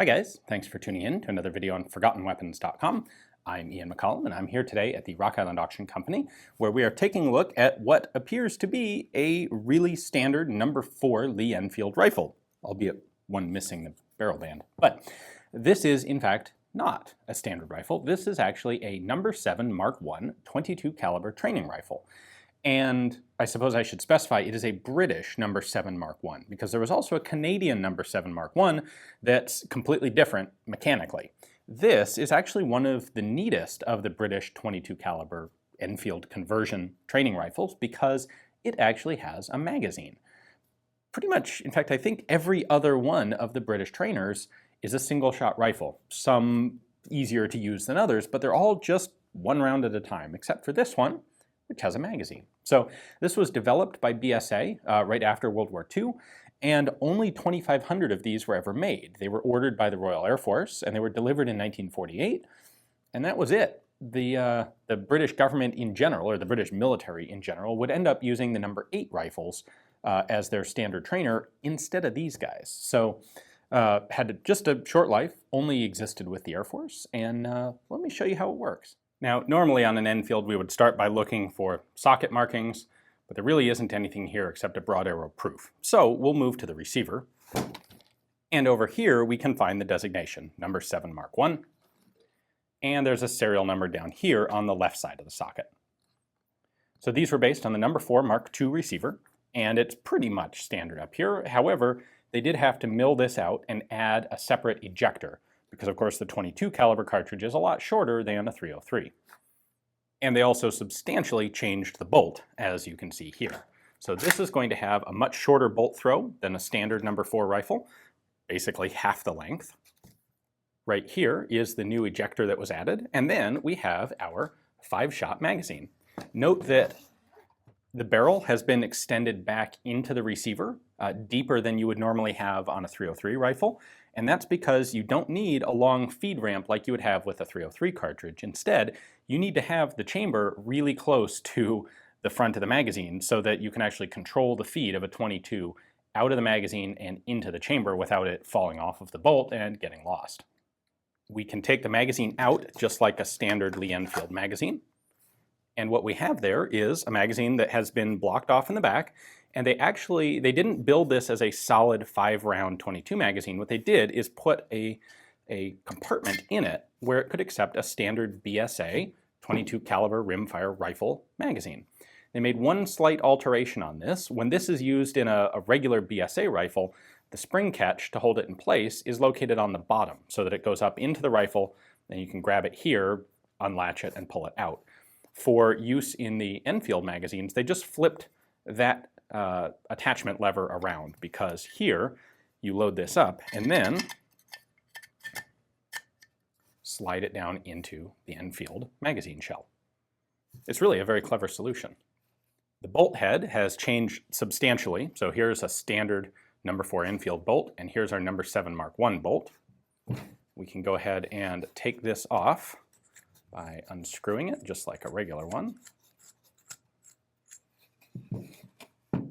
Hi guys, thanks for tuning in to another video on ForgottenWeapons.com. I'm Ian McCollum and I'm here today at the Rock Island Auction Company where we are taking a look at what appears to be a really standard number 4 Lee Enfield rifle, albeit one missing the barrel band. But this is in fact not a standard rifle. This is actually a number 7 Mark I 22 caliber training rifle. And I suppose I should specify it is a British number 7 Mark I, because there was also a Canadian number 7 Mark I that's completely different mechanically. This is actually one of the neatest of the British 22 caliber Enfield conversion training rifles because it actually has a magazine. Pretty much, in fact, I think every other one of the British trainers is a single shot rifle. Some easier to use than others, but they're all just one round at a time, except for this one, which has a magazine. So this was developed by BSA right after World War II, and only 2,500 of these were ever made. They were ordered by the Royal Air Force, and they were delivered in 1948, and that was it. The British government in general, or the British military in general, would end up using the number 8 rifles as their standard trainer instead of these guys. So had just a short life, only existed with the Air Force, and let me show you how it works. Now, normally on an Enfield we would start by looking for socket markings, but there really isn't anything here except a broad arrow proof. So we'll move to the receiver, and over here we can find the designation, number 7 Mark I, and there's a serial number down here on the left side of the socket. So these were based on the number 4 Mark II receiver, and it's pretty much standard up here. However, they did have to mill this out and add a separate ejector, because of course the 22 caliber cartridge is a lot shorter than a 303. And they also substantially changed the bolt, as you can see here. So this is going to have a much shorter bolt throw than a standard number 4 rifle, basically half the length. Right here is the new ejector that was added, and then we have our 5-shot magazine. Note that the barrel has been extended back into the receiver, deeper than you would normally have on a 303 rifle, and that's because you don't need a long feed ramp like you would have with a 303 cartridge. Instead, you need to have the chamber really close to the front of the magazine so that you can actually control the feed of a 22 out of the magazine and into the chamber without it falling off of the bolt and getting lost. We can take the magazine out just like a standard Lee Enfield magazine. And what we have there is a magazine that has been blocked off in the back, and they didn't build this as a solid 5-round 22 magazine. What they did is put a compartment in it where it could accept a standard BSA 22 caliber rimfire rifle magazine. They made one slight alteration on this. When this is used in a regular BSA rifle, the spring catch to hold it in place is located on the bottom so that it goes up into the rifle, and you can grab it here, unlatch it, and pull it out. For use in the Enfield magazines, they just flipped that attachment lever around, because here you load this up and then slide it down into the Enfield magazine shell. It's really a very clever solution. The bolt head has changed substantially. So here's a standard number 4 Enfield bolt, and here's our number 7 Mark I bolt. We can go ahead and take this off by unscrewing it just like a regular one.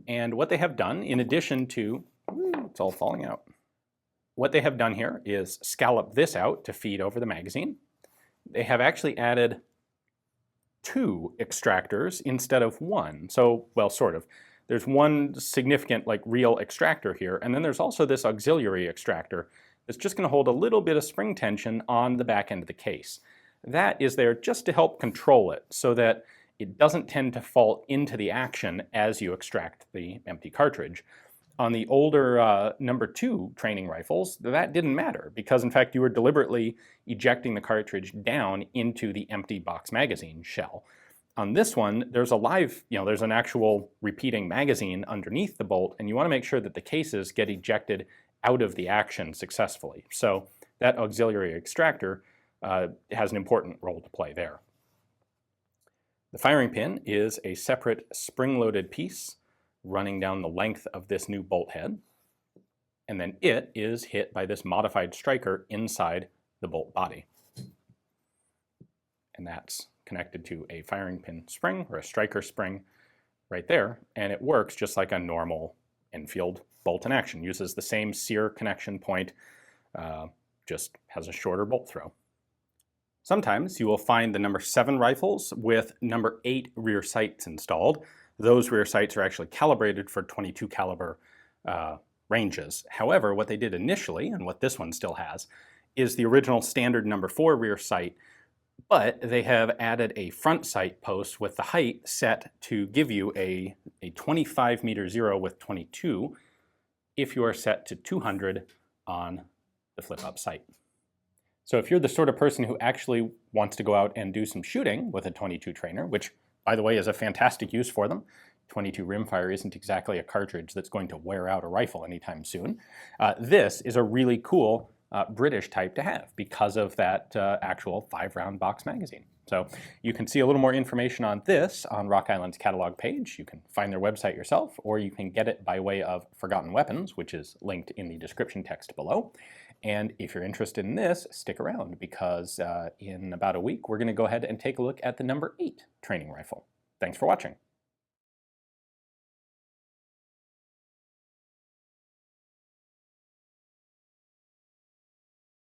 And what they have done, in addition to, it's all falling out. What they have done here is scallop this out to feed over the magazine. They have actually added 2 extractors instead of 1. So, well, sort of. There's one significant, like, real extractor here, and then there's also this auxiliary extractor that's just going to hold a little bit of spring tension on the back end of the case. That is there just to help control it so that it doesn't tend to fall into the action as you extract the empty cartridge. On the older number 2 training rifles, that didn't matter because in fact you were deliberately ejecting the cartridge down into the empty box magazine shell. On this one, there's a live, there's an actual repeating magazine underneath the bolt, and you want to make sure that the cases get ejected out of the action successfully. So that auxiliary extractor has an important role to play there. The firing pin is a separate spring-loaded piece running down the length of this new bolt head, and then it is hit by this modified striker inside the bolt body. And that's connected to a firing pin spring, or a striker spring, right there, and it works just like a normal Enfield bolt in action. Uses the same sear connection point, just has a shorter bolt throw. Sometimes you will find the number 7 rifles with number 8 rear sights installed. Those rear sights are actually calibrated for 22 caliber ranges. However, what they did initially, and what this one still has, is the original standard number 4 rear sight, but they have added a front sight post with the height set to give you a 25 meter zero with 22 if you are set to 200 on the flip up sight. So if you're the sort of person who actually wants to go out and do some shooting with a 22 trainer, which by the way is a fantastic use for them, 22 rimfire isn't exactly a cartridge that's going to wear out a rifle anytime soon, this is a really cool British type to have because of that actual 5-round box magazine. So you can see a little more information on this on Rock Island's catalog page. You can find their website yourself, or you can get it by way of Forgotten Weapons, which is linked in the description text below. And if you're interested in this, stick around, because in about a week we're going to go ahead and take a look at the number 8 training rifle. Thanks for watching.